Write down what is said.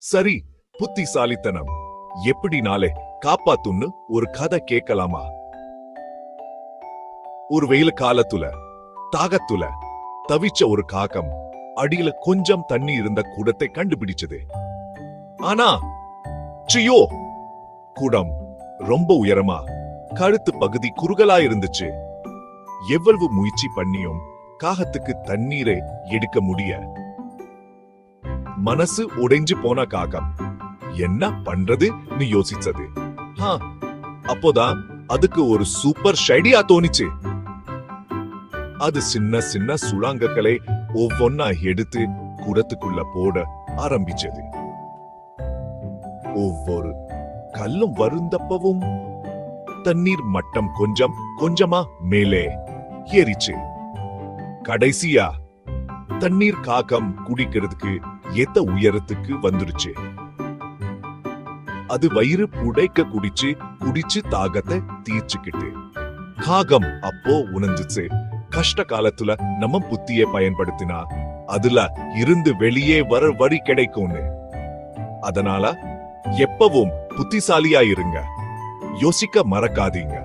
சரி, புத்திசாலித்தனம் எப்படினாலே காப்பாத்துன்னு ஒரு கதை கேட்கலாமா? ஒரு வெயில் காலத்துல தாகத்துல தவிச்ச ஒரு காகம் அடியில கொஞ்சம் தண்ணி இருந்த குடத்தை கண்டுபிடிச்சது. ஆனா சியோ, குடம் ரொம்ப உயரமா, கழுத்து பகுதி குறுகலா இருந்துச்சு. எவ்வளவு முயற்சி பண்ணியும் காகத்துக்கு தண்ணீரை எடுக்க முடிய. மனசு உடைஞ்சு போன காகம் என்ன பண்றது நீ யோசிச்சது. அப்போதான் அதுக்கு ஒரு சூப்பர் ஐடியா தோணிச்சு. அது சின்ன சின்ன சுழாங்கங்களை ஒவ்வொன்னா எடுத்து குடத்துக்குள்ள போட ஆரம்பிச்சது. ஒவ்வொரு கல்லும் வருந்தப்பவும் தண்ணீர் மட்டம் கொஞ்சம் கொஞ்சமா மேலே ஏறிச்சு. கடைசியா தண்ணீர் காகம் குடிக்கிறதுக்கு ஏத்த உயரத்துக்கு வந்துருச்சு. அது வயிறு புடைக்க குடிச்சு தாகத்தை தீர்ச்சுக்கிட்டு. காகம் அப்போ உணர்ந்துச்சு, கஷ்ட காலத்துல நம்ம புத்தியை பயன்படுத்தினா அதுல இருந்து வெளியே வர வழி கிடைக்கும்னு. அதனால எப்பவும் புத்திசாலியா இருங்க, யோசிக்க மறக்காதீங்க.